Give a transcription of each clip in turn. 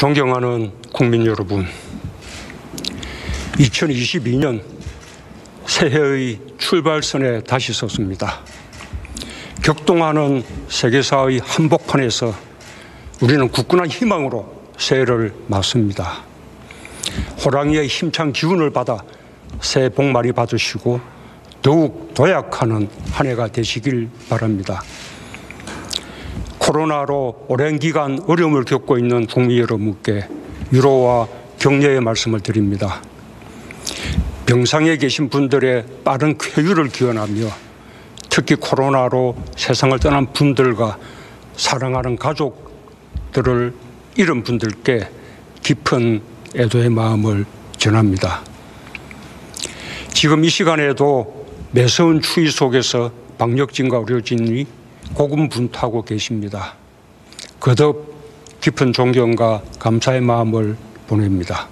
존경하는 국민 여러분, 2022년 새해의 출발선에 다시 섰습니다. 격동하는 세계사의 한복판에서 우리는 굳건한 희망으로 새해를 맞습니다. 호랑이의 힘찬 기운을 받아 새해 복 많이 받으시고 더욱 도약하는 한 해가 되시길 바랍니다. 코로나로 오랜 기간 어려움을 겪고 있는 국민 여러분께 위로와 격려의 말씀을 드립니다. 병상에 계신 분들의 빠른 쾌유를 기원하며 특히 코로나로 세상을 떠난 분들과 사랑하는 가족들을 잃은 분들께 깊은 애도의 마음을 전합니다. 지금 이 시간에도 매서운 추위 속에서 방역진과 의료진이 고군분투하고 계십니다. 거듭 깊은 존경과 감사의 마음을 보냅니다.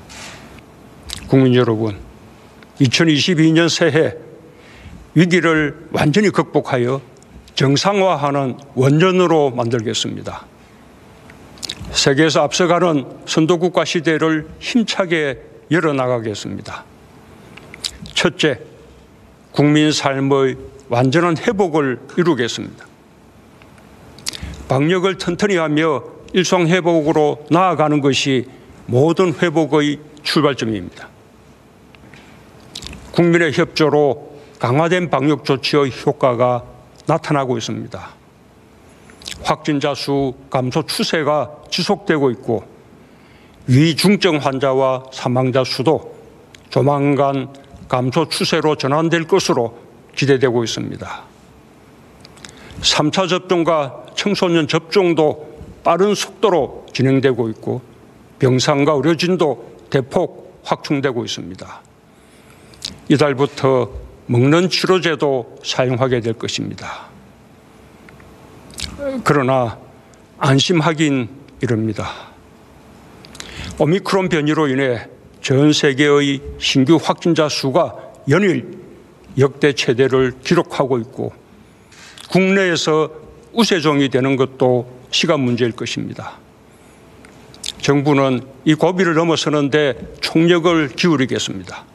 국민 여러분, 2022년 새해 위기를 완전히 극복하여 정상화하는 원년으로 만들겠습니다. 세계에서 앞서가는 선도국가 시대를 힘차게 열어나가겠습니다. 첫째, 국민 삶의 완전한 회복을 이루겠습니다. 방역을 튼튼히 하며 일상회복으로 나아가는 것이 모든 회복의 출발점입니다. 국민의 협조로 강화된 방역 조치의 효과가 나타나고 있습니다. 확진자 수 감소 추세가 지속되고 있고 위중증 환자와 사망자 수도 조만간 감소 추세로 전환될 것으로 기대되고 있습니다. 3차 접종과 청소년 접종도 빠른 속도로 진행되고 있고 병상과 의료진도 대폭 확충되고 있습니다. 이달부터 먹는 치료제도 사용하게 될 것입니다. 그러나 안심하긴 이릅니다. 오미크론 변이로 인해 전 세계의 신규 확진자 수가 연일 역대 최대를 기록하고 있고 국내에서 우세종이 되는 것도 시간 문제일 것입니다. 정부는 이 고비를 넘어서는데 총력을 기울이겠습니다.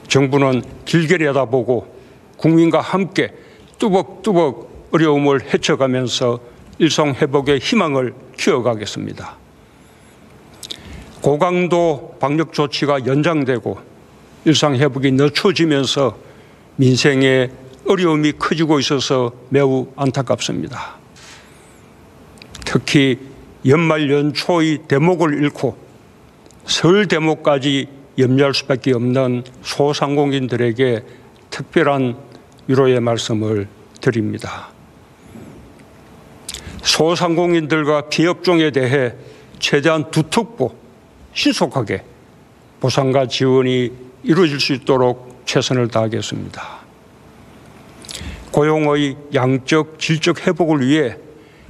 정부는 길게 내다보고 국민과 함께 뚜벅뚜벅 어려움을 헤쳐가면서 일상회복의 희망을 키워가겠습니다. 고강도 방역 조치가 연장되고 일상회복이 늦춰지면서 민생의 어려움이 커지고 있어서 매우 안타깝습니다. 특히 연말 연초의 대목을 잃고 설 대목까지 염려할 수밖에 없는 소상공인들에게 특별한 위로의 말씀을 드립니다. 소상공인들과 피업종에 대해 최대한 두텁고 신속하게 보상과 지원이 이루어질 수 있도록 최선을 다하겠습니다. 고용의 양적, 질적 회복을 위해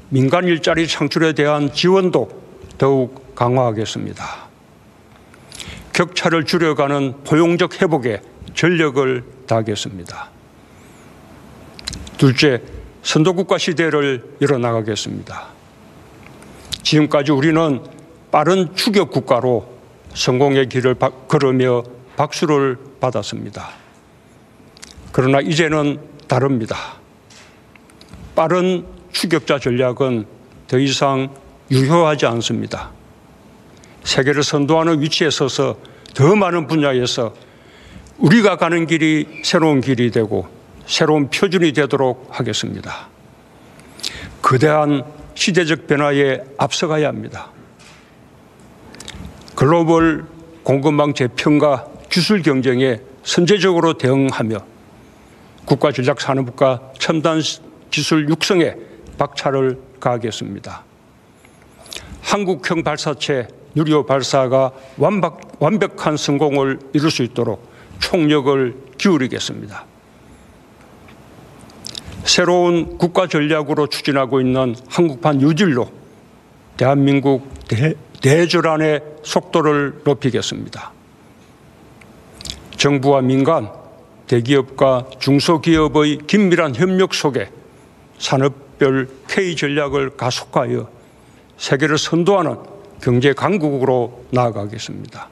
민간 일자리 창출에 대한 지원도 더욱 강화하겠습니다. 격차를 줄여가는 포용적 회복에 전력을 다하겠습니다. 둘째, 선도국가 시대를 열어나가겠습니다. 지금까지 우리는 빠른 추격 국가로 성공의 길을 걸으며 박수를 받았습니다. 그러나 이제는 다릅니다. 빠른 추격자 전략은 더 이상 유효하지 않습니다. 세계를 선도하는 위치에 서서 더 많은 분야에서 우리가 가는 길이 새로운 길이 되고 새로운 표준이 되도록 하겠습니다. 거대한 시대적 변화에 앞서가야 합니다. 글로벌 공급망 재편과 기술 경쟁에 선제적으로 대응하며 국가전략산업과 첨단 기술 육성에 박차를 가하겠습니다. 한국형 발사체 누리호 발사가 완벽한 성공을 이룰 수 있도록 총력을 기울이겠습니다. 새로운 국가 전략으로 추진하고 있는 한국판 뉴딜로 대한민국 대전환의 속도를 높이겠습니다. 정부와 민간, 대기업과 중소기업의 긴밀한 협력 속에 산업별 K 전략을 가속화하여 세계를 선도하는 경제 강국으로 나아가겠습니다.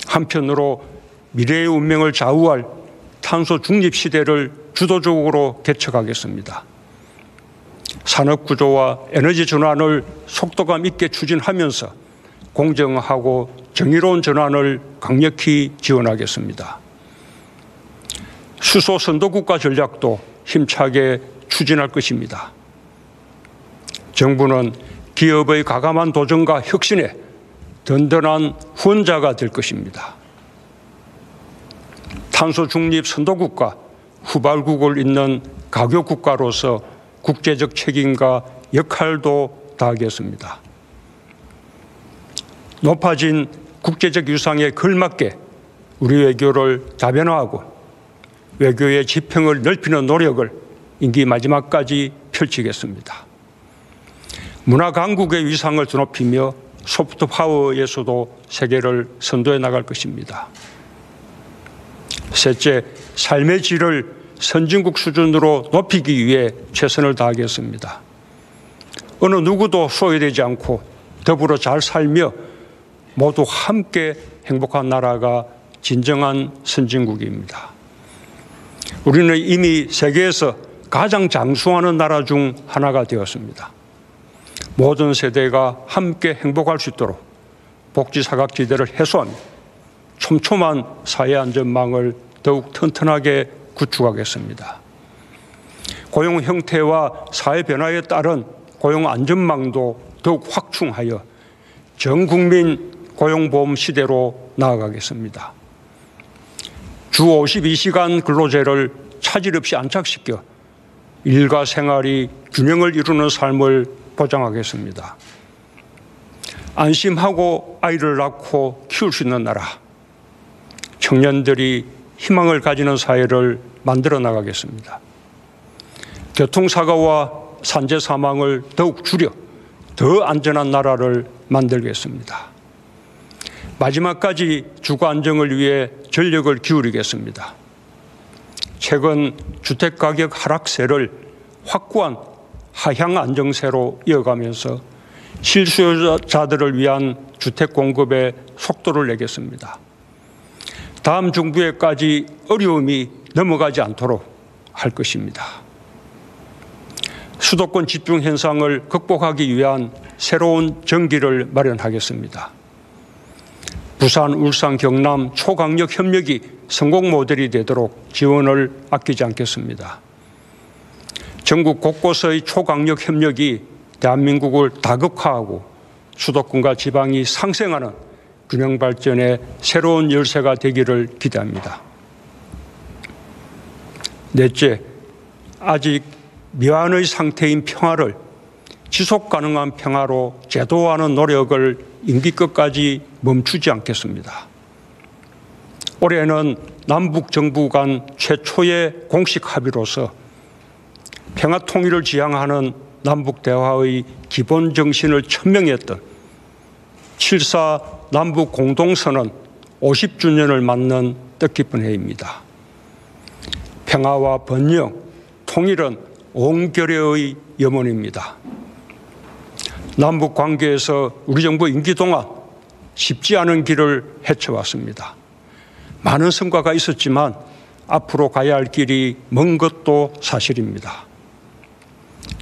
한편으로 미래의 운명을 좌우할 탄소 중립 시대를 주도적으로 개척하겠습니다. 산업 구조와 에너지 전환을 속도감 있게 추진하면서 공정하고 정의로운 전환을 강력히 지원하겠습니다. 수소 선도국가 전략도 힘차게 추진할 것입니다. 정부는 기업의 과감한 도전과 혁신에 든든한 후원자가 될 것입니다. 탄소 중립 선도국가, 후발국을 잇는 가교국가로서 국제적 책임과 역할도 다하겠습니다. 높아진 국제적 위상에 걸맞게 우리 외교를 다변화하고 외교의 지평을 넓히는 노력을 임기 마지막까지 펼치겠습니다. 문화 강국의 위상을 드높이며 소프트 파워에서도 세계를 선도해 나갈 것입니다. 셋째, 삶의 질을 선진국 수준으로 높이기 위해 최선을 다하겠습니다. 어느 누구도 소외되지 않고 더불어 잘 살며 모두 함께 행복한 나라가 진정한 선진국입니다. 우리는 이미 세계에서 가장 장수하는 나라 중 하나가 되었습니다. 모든 세대가 함께 행복할 수 있도록 복지 사각지대를 해소하며 촘촘한 사회 안전망을 더욱 튼튼하게 구축하겠습니다. 고용 형태와 사회 변화에 따른 고용 안전망도 더욱 확충하여 전 국민 고용보험 시대로 나아가겠습니다. 주 52시간 근로제를 차질 없이 안착시켜 일과 생활이 균형을 이루는 삶을 보장하겠습니다. 안심하고 아이를 낳고 키울 수 있는 나라, 청년들이 희망을 가지는 사회를 만들어 나가겠습니다. 교통사고와 산재 사망을 더욱 줄여 더 안전한 나라를 만들겠습니다. 마지막까지 주거 안정을 위해 전력을 기울이겠습니다. 최근 주택가격 하락세를 확고한 하향 안정세로 이어가면서 실수요자들을 위한 주택 공급에 속도를 내겠습니다. 다음 정부에까지 어려움이 넘어가지 않도록 할 것입니다. 수도권 집중 현상을 극복하기 위한 새로운 전기를 마련하겠습니다. 부산, 울산, 경남 초강력 협력이 성공 모델이 되도록 지원을 아끼지 않겠습니다. 전국 곳곳의 초강력 협력이 대한민국을 다극화하고 수도권과 지방이 상생하는 균형 발전의 새로운 열쇠가 되기를 기대합니다. 넷째, 아직 미완의 상태인 평화를 지속 가능한 평화로 제도화하는 노력을 임기 끝까지 멈추지 않겠습니다. 올해는 남북 정부 간 최초의 공식 합의로서 평화 통일을 지향하는 남북 대화의 기본 정신을 천명했던 7.4 남북 공동선언 50주년을 맞는 뜻깊은 해입니다. 평화와 번영, 통일은 온결의 염원입니다. 남북 관계에서 우리 정부 임기 동안 쉽지 않은 길을 헤쳐왔습니다. 많은 성과가 있었지만 앞으로 가야 할 길이 먼 것도 사실입니다.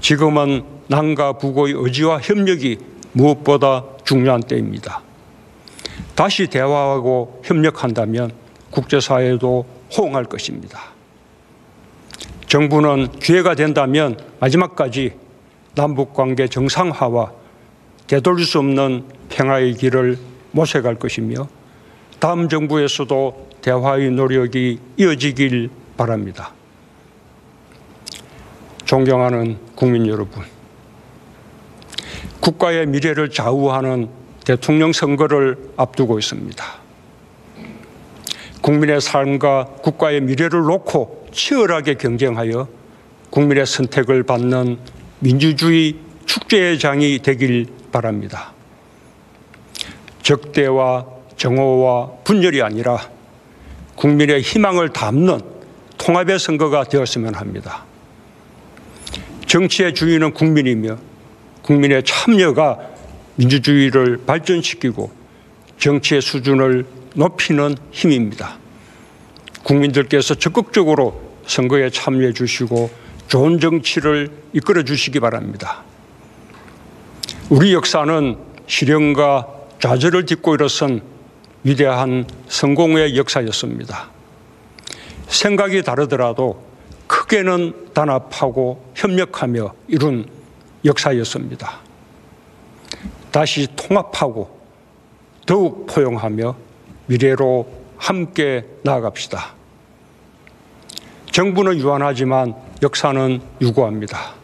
지금은 남과 북의 의지와 협력이 무엇보다 중요한 때입니다. 다시 대화하고 협력한다면 국제사회도 호응할 것입니다. 정부는 기회가 된다면 마지막까지 남북관계 정상화와 되돌릴 수 없는 평화의 길을 모색할 것이며 다음 정부에서도 대화의 노력이 이어지길 바랍니다. 존경하는 국민 여러분, 국가의 미래를 좌우하는 대통령 선거를 앞두고 있습니다. 국민의 삶과 국가의 미래를 놓고 치열하게 경쟁하여 국민의 선택을 받는 민주주의 축제의 장이 되길 바랍니다. 적대와 정오와 분열이 아니라 국민의 희망을 담는 통합의 선거가 되었으면 합니다. 정치의 주인은 국민이며 국민의 참여가 민주주의를 발전시키고 정치의 수준을 높이는 힘입니다. 국민들께서 적극적으로 선거에 참여해 주시고 좋은 정치를 이끌어 주시기 바랍니다. 우리 역사는 시련과 좌절을 딛고 일어선 위대한 성공의 역사였습니다. 생각이 다르더라도 크게는 단합하고 협력하며 이룬 역사였습니다. 다시 통합하고 더욱 포용하며 미래로 함께 나아갑시다. 정부는 유한하지만 역사는 유구합니다.